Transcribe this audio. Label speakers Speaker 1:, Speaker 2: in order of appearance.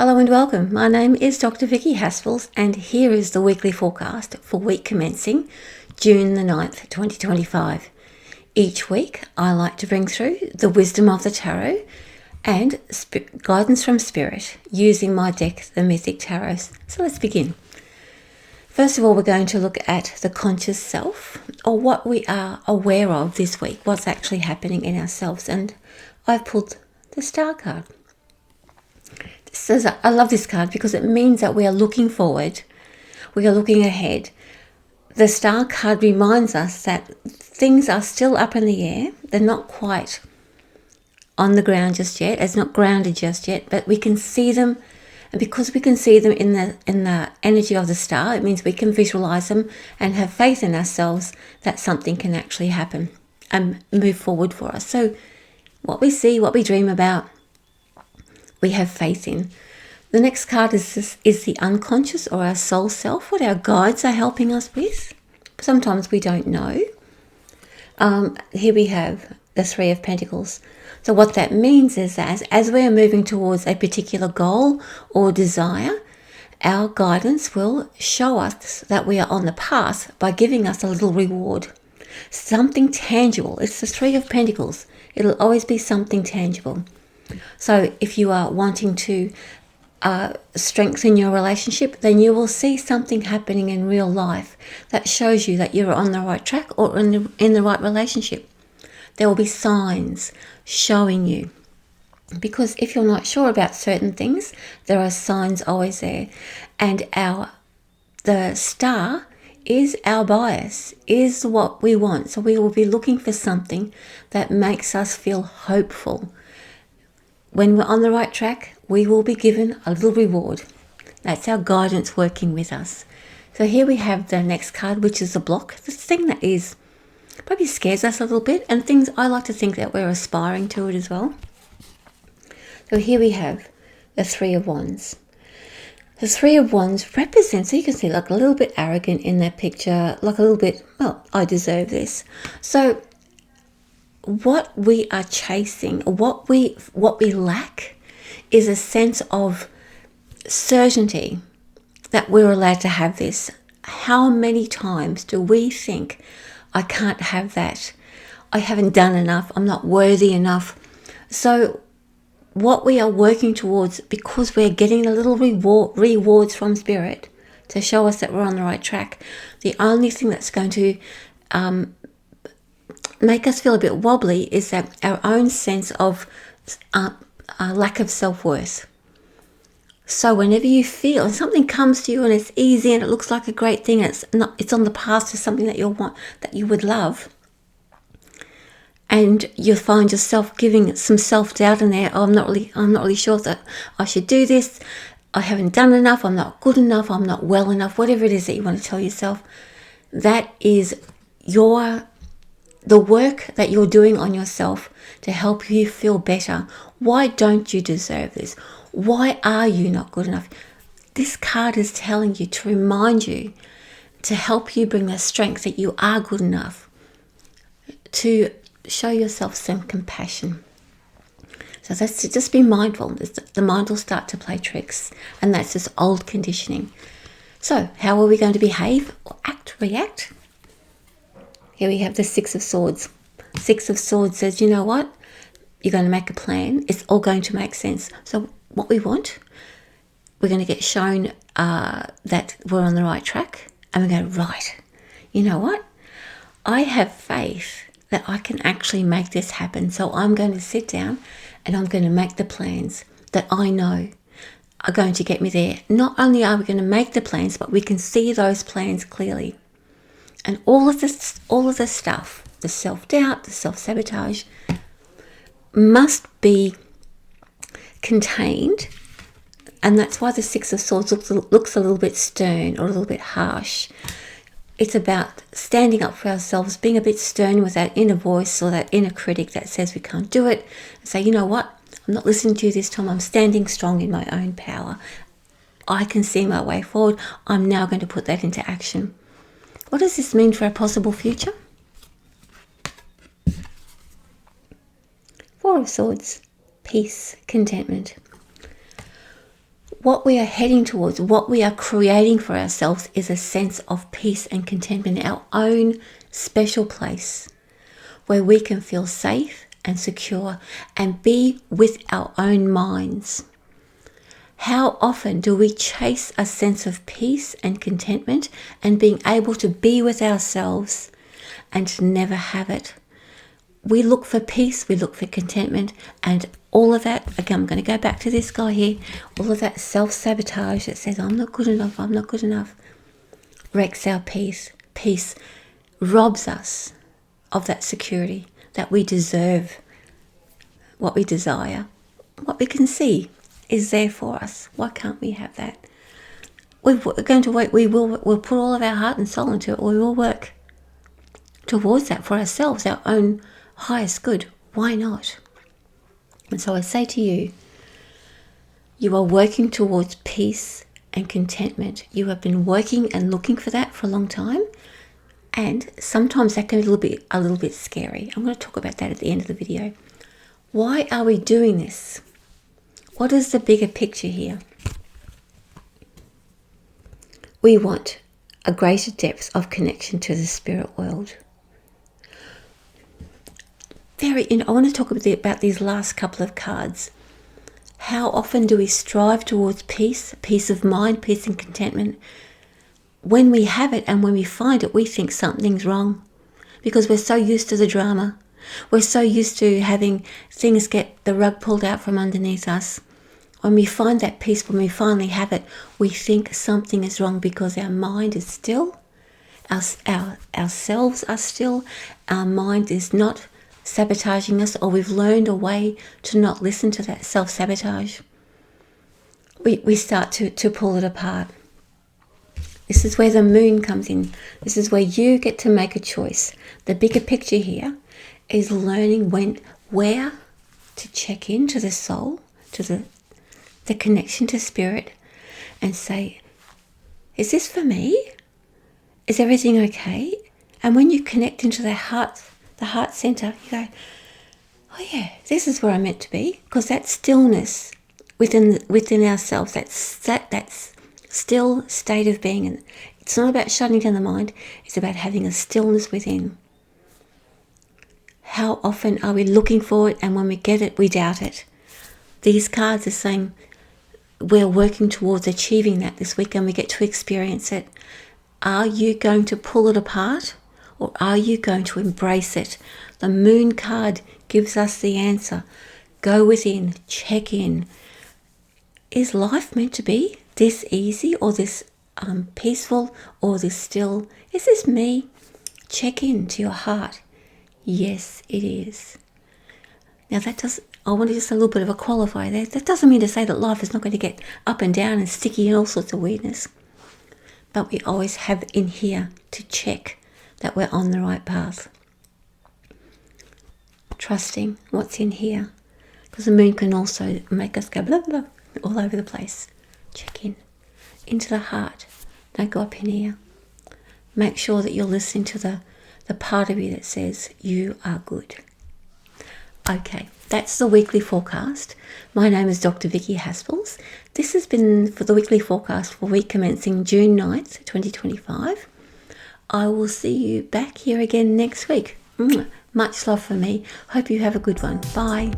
Speaker 1: Hello and welcome. My name is Dr. Vicki Haspels and here is the weekly forecast for week commencing June the 9th, 2025. Each week I like to bring through the wisdom of the tarot and guidance from spirit using my deck, the Mythic Tarot. So let's begin. First of all, we're going to look at the conscious self, or what we are aware of this week, what's actually happening in ourselves. And I've pulled the Star card. I love this card because it means that we are looking forward, we are looking ahead. The Star card reminds us that things are still up in the air. They're not quite on the ground just yet. It's not grounded just yet, but we can see them. And because we can see them in the energy of the star, it means we can visualize them and have faith in ourselves that something can actually happen and move forward for us. So what we see, what we dream about, we have faith in. The next card is the unconscious, or our soul self, what our guides are helping us with. Sometimes we don't know. Here we have the Three of Pentacles. So what that means is that as we are moving towards a particular goal or desire, our guidance will show us that we are on the path by giving us a little reward. Something tangible. It's the Three of Pentacles. It'll always be something tangible. So if you are wanting to strengthen your relationship, then you will see something happening in real life that shows you that you're on the right track or in the right relationship. There will be signs showing you. Because if you're not sure about certain things, there are signs always there. And the star is our bias, is what we want. So we will be looking for something that makes us feel hopeful. When we're on the right track, we will be given a little reward. That's our guidance working with us. So here we have the next card, which is the block. This thing that is probably scares us a little bit, and things I like to think that we're aspiring to it as well. So here we have the Three of Wands. The Three of Wands represents, so you can see like a little bit arrogant in that picture, like a little bit, well, I deserve this. So what we are chasing, what we lack, is a sense of certainty that we're allowed to have this. How many times do we think, I can't have that, I haven't done enough, I'm not worthy enough? So what we are working towards, because we're getting a little rewards from spirit to show us that we're on the right track, the only thing that's going to make us feel a bit wobbly is that our own sense of lack of self-worth. So whenever you feel something comes to you and it's easy and it looks like a great thing, it's on the path to something that you would love, and you find yourself giving some self-doubt in there. I'm not really sure that I should do this. I haven't done enough. I'm not good enough. I'm not well enough. Whatever it is that you want to tell yourself, that is the work that you're doing on yourself to help you feel better. Why don't you deserve this? Why are you not good enough? This card is telling you, to remind you, to help you bring the strength that you are good enough, to show yourself some compassion. So that's to just be mindful. The mind will start to play tricks, and that's just old conditioning. So how are we going to behave or react? Here we have the Six of Swords. Six of Swords says, you know what? You're going to make a plan. It's all going to make sense. So what we want, we're going to get shown that we're on the right track. And we're going, right, you know what? I have faith that I can actually make this happen. So I'm going to sit down and I'm going to make the plans that I know are going to get me there. Not only are we going to make the plans, but we can see those plans clearly. And all of this stuff, the self-doubt, the self-sabotage, must be contained. And that's why the Six of Swords looks a little bit stern or a little bit harsh. It's about standing up for ourselves, being a bit stern with that inner voice or that inner critic that says we can't do it. And say, you know what? I'm not listening to you this time. I'm standing strong in my own power. I can see my way forward. I'm now going to put that into action. What does this mean for our possible future? Four of Swords, peace, contentment. what we are heading towards, what we are creating for ourselves is a sense of peace and contentment in our own special place where we can feel safe and secure and be with our own minds. How often do we chase a sense of peace and contentment and being able to be with ourselves and never have it? We look for peace, we look for contentment, and all of that, again, I'm going to go back to this guy here, all of that self-sabotage that says, I'm not good enough, wrecks our peace. Peace robs us of that security that we deserve, what we desire, what we can see is there for us. Why can't we have that? We're going to work, we'll put all of our heart and soul into it, we will work towards that for ourselves, our own highest good. Why not? And so I say to you, you are working towards peace and contentment. You have been working and looking for that for a long time, and sometimes that can be a little bit scary. I'm going to talk about that at the end of the video. Why are we doing this? What is the bigger picture here? We want a greater depth of connection to the spirit world. I want to talk a bit about these last couple of cards. How often do we strive towards peace of mind, peace and contentment? When we have it and when we find it, we think something's wrong because we're so used to the drama. We're so used to having things get the rug pulled out from underneath us. When we find that peace, when we finally have it, we think something is wrong because our mind is still, ourselves are still, our mind is not sabotaging us, or we've learned a way to not listen to that self-sabotage. We start to pull it apart. This is where the moon comes in. This is where you get to make a choice. The bigger picture here is learning where to check into the soul, to the connection to spirit, and say, is this for me? Is everything okay? And when you connect into the heart center, you go, oh yeah, this is where I'm meant to be, because that stillness within ourselves, that's still state of being, and it's not about shutting down the mind, it's about having a stillness within. How often are we looking for it, and when we get it, we doubt it? These cards are saying we're working towards achieving that this week, and we get to experience it. Are you going to pull it apart, or are you going to embrace it? The moon card gives us the answer. Go within, check in. Is life meant to be this easy, or this peaceful, or this still? Is this me? Check in to your heart. Yes, it is. Now I want to just a little bit of a qualifier there. That doesn't mean to say that life is not going to get up and down and sticky and all sorts of weirdness. But we always have in here to check that we're on the right path. Trusting what's in here. Because the moon can also make us go blah, blah, blah, all over the place. Check in. Into the heart. Don't go up in here. Make sure that you're listening to the part of you that says you are good. Okay, that's the weekly forecast. My name is Dr. Vicki Haspels. This has been for the weekly forecast for week commencing June 9th, 2025. I will see you back here again next week. Much love for me. Hope you have a good one. Bye.